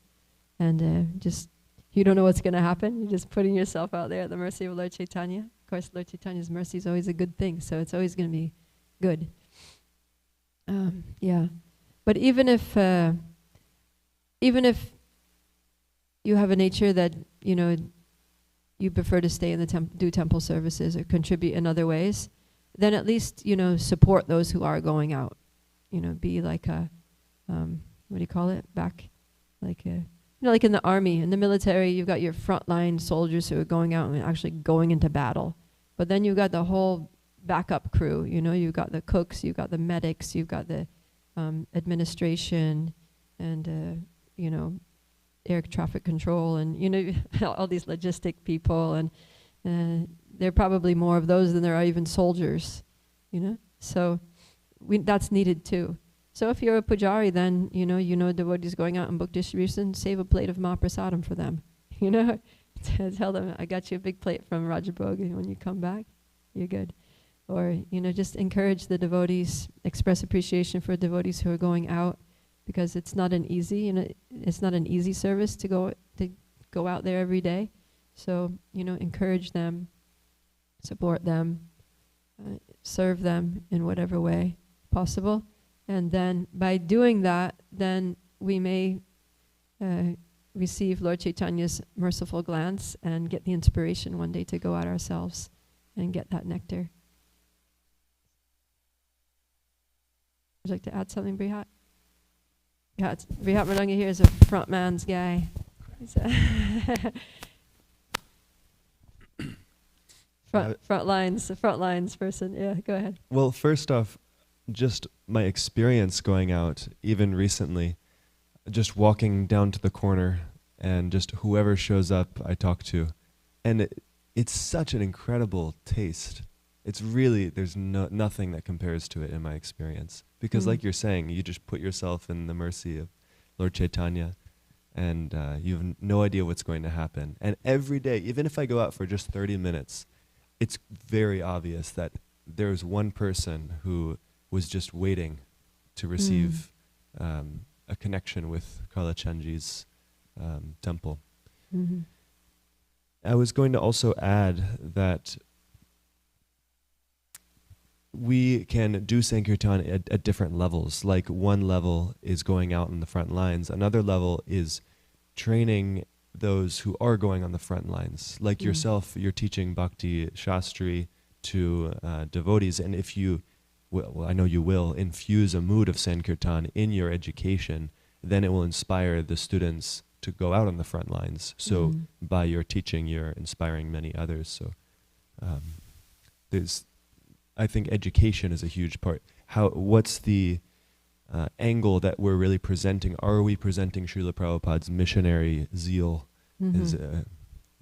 and just, you don't know what's going to happen. You're just putting yourself out there at the mercy of Lord Caitanya. Of course, Lord Chaitanya's mercy is always a good thing, so it's always going to be good. Yeah. But even if you have a nature that, you prefer to stay in the do temple services or contribute in other ways, then at least, support those who are going out. Be like a, what do you call it? Like in the army, in the military, you've got your frontline soldiers who are going out and actually going into battle. But then you've got the whole backup crew, you've got the cooks, you've got the medics, you've got the administration, and, air traffic control, and, all these logistic people, and there are probably more of those than there are even soldiers, So that's needed too. So if you're a pujari, then, devotees going out and book distribution, save a plate of Mahaprasadam for them, Tell them, I got you a big plate from Rajabhog, and when you come back, you're good. Or, just encourage the devotees, express appreciation for devotees who are going out, because it's not an easy, it's not an easy service to go out there every day. So, encourage them, support them, serve them in whatever way possible. And then by doing that, then we may receive Lord Chaitanya's merciful glance and get the inspiration one day to go out ourselves and get that nectar. Would you like to add something, Brihat? Yeah, Brihat Madanga here is a front man's guy. Front lines person. Yeah, go ahead. Well, first off, just my experience going out, even recently, just walking down to the corner and just whoever shows up I talk to. And it's such an incredible taste. It's really, there's nothing that compares to it in my experience. Because like you're saying, you just put yourself in the mercy of Lord Caitanya, and you have no idea what's going to happen. And every day, even if I go out for just 30 minutes, it's very obvious that there's one person who was just waiting to receive a connection with Kalachandji's temple. Mm-hmm. I was going to also add that we can do Sankirtan at different levels. Like one level is going out on the front lines. Another level is training those who are going on the front lines. Like yourself, you're teaching Bhakti Shastri to devotees. And if you, well, I know you will, infuse a mood of Sankirtan in your education, then it will inspire the students to go out on the front lines. So by your teaching, you're inspiring many others. So I think education is a huge part. What's the angle that we're really presenting? Are we presenting Srila Prabhupada's missionary zeal,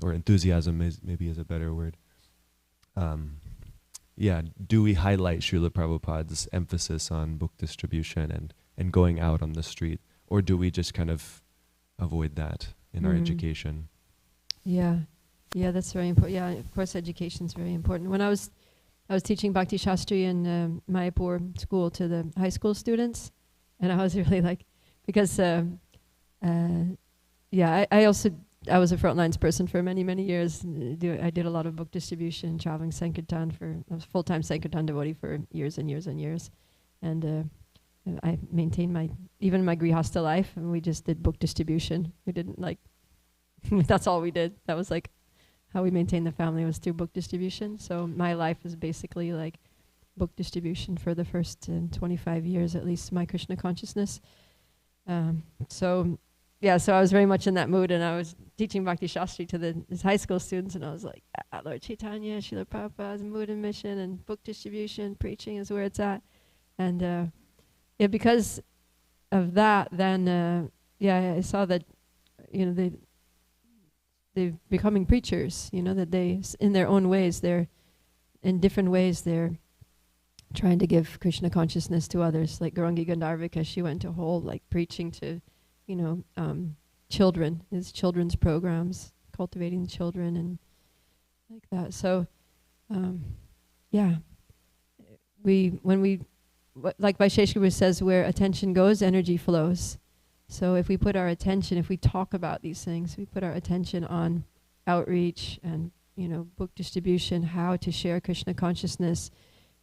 or enthusiasm maybe is a better word? Do we highlight Srila Prabhupada's emphasis on book distribution and going out on the street? Or do we just kind of avoid that in our education? Yeah, that's very important. Yeah, of course education is very important. When I was teaching Bhakti Shastri in Mayapur school to the high school students, and I was really like, because I was a frontlines person for many years. I did a lot of book distribution, traveling Sankirtan I was full-time Sankirtan devotee for years and years and years, and I maintained even my Grihastha life, and we just did book distribution. We didn't that's all we did. That was like how we maintained the family, was through book distribution. So my life is basically like book distribution for the first 25 years, at least, my Krishna consciousness. So I was very much in that mood, and I was teaching Bhakti Shastri to his high school students, and I was like, Lord Chaitanya, Srila Prabhupada's mood and mission, and book distribution, preaching is where it's at. And because of that, then I saw that, they're becoming preachers, that they, in their own ways, in different ways, they're trying to give Krishna consciousness to others. Like Gaurangi Gandharvika, she went to whole, preaching to, children, his children's programs, cultivating children and like that. So, like Vaisheshika says, where attention goes, energy flows. So if we put our attention, if we talk about these things, we put our attention on outreach and, book distribution, how to share Krishna consciousness.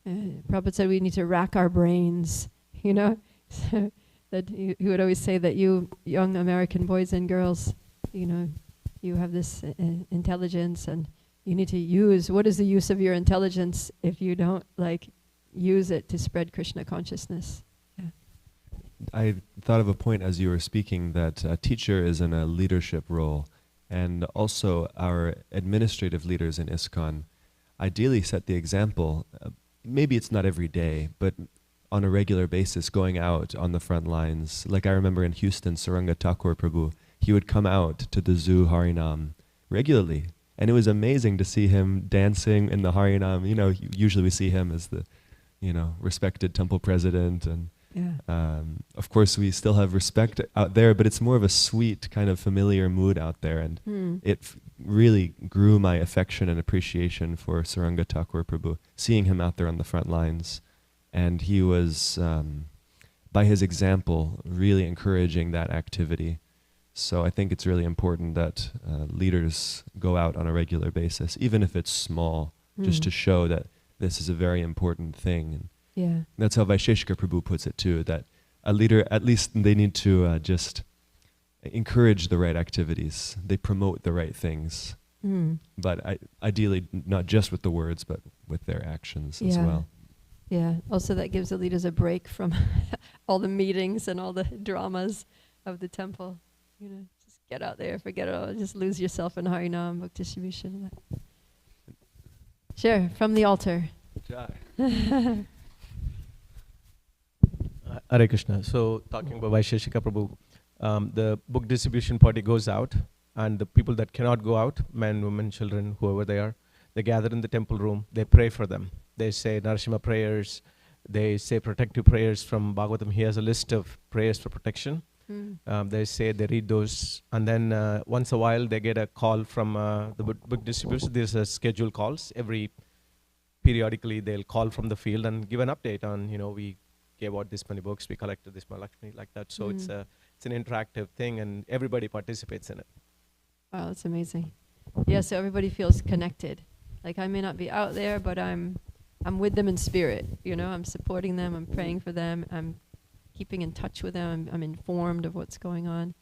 Prabhupada said we need to rack our brains, so that he would always say that you young American boys and girls, you have this intelligence and you need to use, what is the use of your intelligence if you don't use it to spread Krishna consciousness? Yeah. I thought of a point as you were speaking that a teacher is in a leadership role, and also our administrative leaders in ISKCON ideally set the example. Maybe it's not every day, but on a regular basis going out on the front lines. Like I remember in Houston, Saranga Thakur Prabhu, he would come out to the zoo Harinam regularly. And it was amazing to see him dancing in the Harinam. Usually we see him as the, respected temple president. And of course we still have respect out there, but it's more of a sweet kind of familiar mood out there. And it really grew my affection and appreciation for Saranga Thakur Prabhu, seeing him out there on the front lines. And he was, by his example, really encouraging that activity. So I think it's really important that leaders go out on a regular basis, even if it's small, just to show that this is a very important thing. And that's how Vaisheshika Prabhu puts it too, that a leader, at least they need to just encourage the right activities. They promote the right things. But ideally, not just with the words, but with their actions as well. Yeah, also that gives the leaders a break from all the meetings and all the dramas of the temple. Just get out there, forget it all, just lose yourself in Harinam, book distribution. Sure, from the altar. Hare Krishna. So talking about Vaisheshika Prabhu, the book distribution party goes out, and the people that cannot go out, men, women, children, whoever they are, they gather in the temple room, they pray for them. They say Narasimha prayers, they say protective prayers from Bhagavatam. He has a list of prayers for protection. They say, they read those, and then once a while they get a call from the book distribution. There's a scheduled calls. Periodically they'll call from the field and give an update on, we gave out this many books, we collected this many, like that. So it's an interactive thing, and everybody participates in it. Wow, that's amazing. Yeah, so everybody feels connected. Like I may not be out there, but I'm with them in spirit. I'm supporting them, I'm praying for them, I'm keeping in touch with them, I'm informed of what's going on.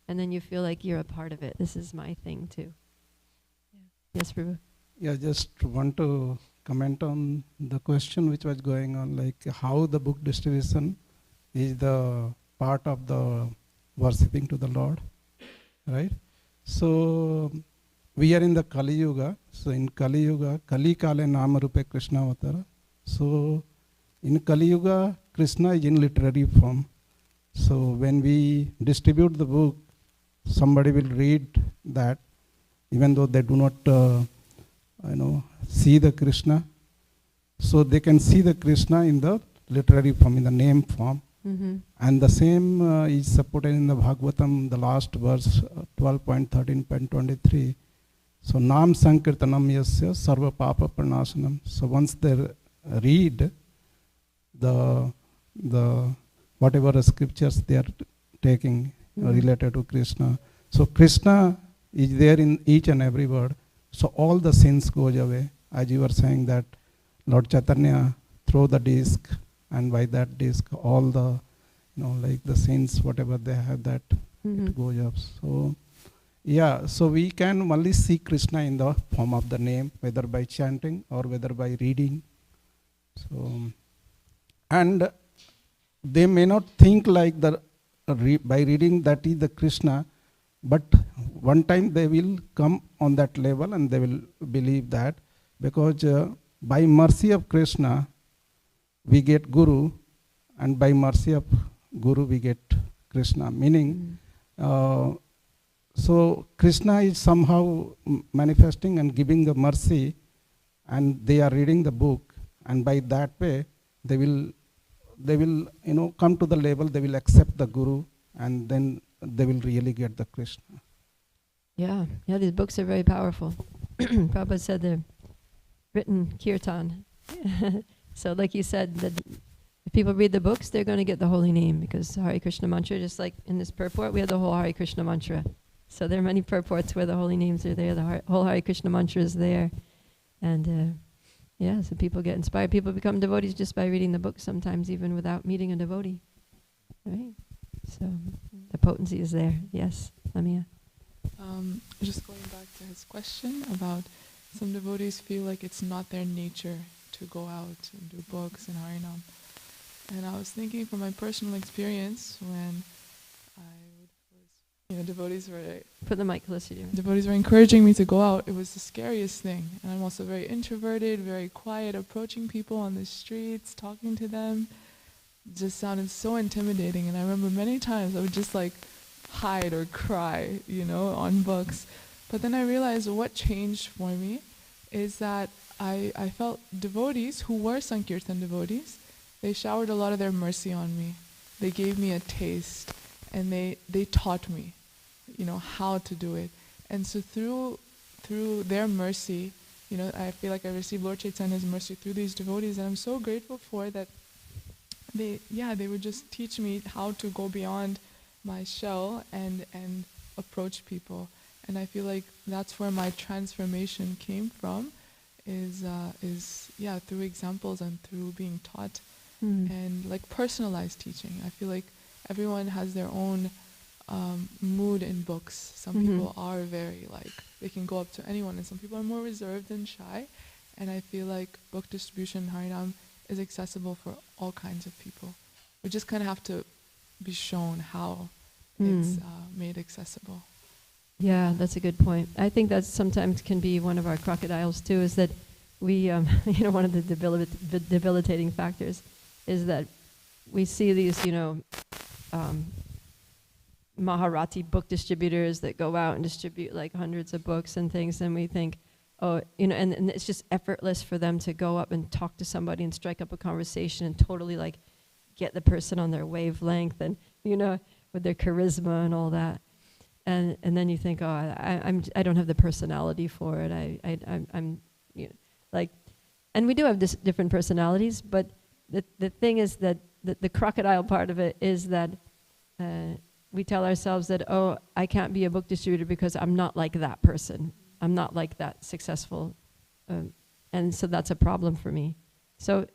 And then you feel like you're a part of it. This is my thing too. Yes, Prabhu? Yeah, just want to comment on the question which was going on, like how the book distribution is the part of the worshipping to the Lord, right? So we are in the Kali Yuga. So in Kali Yuga, Kali Kale Nama Rupe Krishna Avatara. So in Kali Yuga, Krishna is in literary form. So when we distribute the book, somebody will read that, even though they do not, see the Krishna. So they can see the Krishna in the literary form, in the name form. And the same is supported in the Bhagavatam, the last verse, 12.13.23. So Nam Sankirtanam Yasya Sarva Papa Pranasanam. So once they read the whatever scriptures they are taking related to Krishna. So Krishna is there in each and every word. So all the sins goes away. As you were saying that Lord Chaitanya throw the disc, and by that disc all the, like the sins, whatever they have, that it goes up. So yeah, so we can only see Krishna in the form of the name, whether by chanting or whether by reading. So, and they may not think like by reading that is the Krishna, but one time they will come on that level and they will believe that, because by mercy of Krishna we get Guru, and by mercy of Guru we get Krishna. Meaning, So Krishna is somehow manifesting and giving the mercy, and they are reading the book, and by that way they will come to the level, they will accept the Guru, and then they will really get the Krishna. Yeah, these books are very powerful. Prabhupada said they're written kirtan. So like you said, that if people read the books, they're going to get the holy name, because Hare Krishna mantra, just like in this purport, we have the whole Hare Krishna mantra. So there are many purports where the holy names are there, the whole Hare Krishna mantra is there. And so people get inspired. People become devotees just by reading the book, sometimes even without meeting a devotee. Right? So the potency is there. Yes, Lamia. Just going back to his question about some devotees feel like it's not their nature to go out and do books and Harinam. And I was thinking from my personal experience when devotees were... Put the mic closer to you. Devotees were encouraging me to go out. It was the scariest thing. And I'm also very introverted, very quiet, approaching people on the streets, talking to them. Just sounded so intimidating. And I remember many times I would just hide or cry, on books. But then I realized what changed for me is that I felt devotees who were Sankirtan devotees, they showered a lot of their mercy on me. They gave me a taste, and they taught me, how to do it. And so through their mercy, I feel like I received Lord Chaitanya's mercy through these devotees, and I'm so grateful for that. They would just teach me how to go beyond my shell and approach people. And I feel like that's where my transformation came from, is through examples and through being taught, and personalized teaching. I feel like everyone has their own mood in books. Some people are very they can go up to anyone, and some people are more reserved and shy. And I feel like book distribution, Harinam, is accessible for all kinds of people. We just kind of have to be shown how it's made accessible. Yeah, that's a good point. I think that sometimes can be one of our crocodiles too, is that we, one of the debilitating factors is that we see these, Maharati book distributors that go out and distribute hundreds of books and things, and we think, and it's just effortless for them to go up and talk to somebody and strike up a conversation and totally get the person on their wavelength and, with their charisma and all that. And then you think, I don't have the personality for it. I'm and we do have different personalities, but the thing is that the crocodile part of it is that we tell ourselves that, I can't be a book distributor because I'm not like that person. I'm not like that successful. And so that's a problem for me. So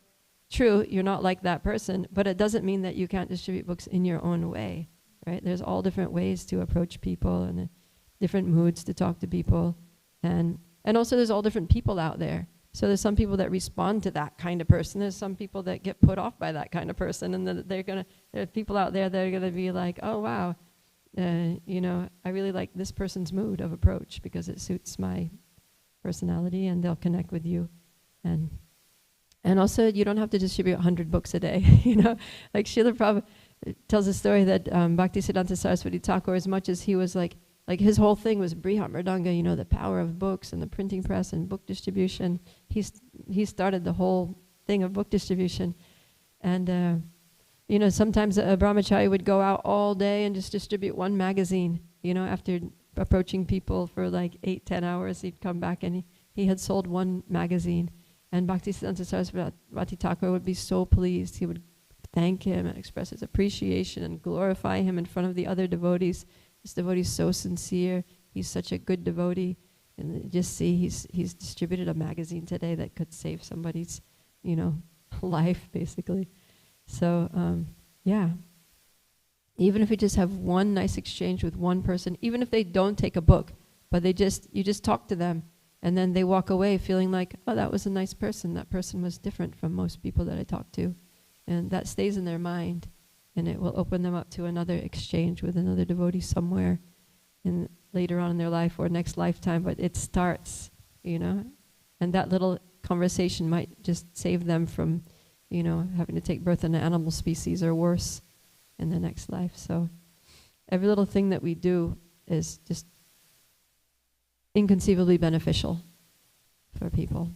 true, you're not like that person, but it doesn't mean that you can't distribute books in your own way, right? There's all different ways to approach people and different moods to talk to people. And also there's all different people out there. So there's some people that respond to that kind of person. There's some people that get put off by that kind of person. And then there are people out there that are going to be like, oh, wow, I really like this person's mood of approach because it suits my personality, and they'll connect with you. And also, you don't have to distribute 100 books a day. Like Srila Prabhupada tells a story that Bhaktisiddhanta Saraswati Thakur, as much as he was like his whole thing was Brihat Mridanga, the power of books and the printing press and book distribution. He started the whole thing of book distribution. And, sometimes a brahmachari would go out all day and just distribute one magazine. After approaching people for 8-10 hours, he'd come back and he had sold one magazine. And Bhaktisiddhanta Saraswati Thakur would be so pleased. He would thank him and express his appreciation and glorify him in front of the other devotees. This devotee is so sincere. He's such a good devotee. And just see, he's distributed a magazine today that could save somebody's, life, basically. So, even if you just have one nice exchange with one person, even if they don't take a book, but you just talk to them, and then they walk away feeling like, oh, that was a nice person. That person was different from most people that I talked to. And that stays in their mind. And it will open them up to another exchange with another devotee somewhere later on in their life or next lifetime. But it starts, and that little conversation might just save them from, having to take birth in an animal species or worse in the next life. So every little thing that we do is just inconceivably beneficial for people.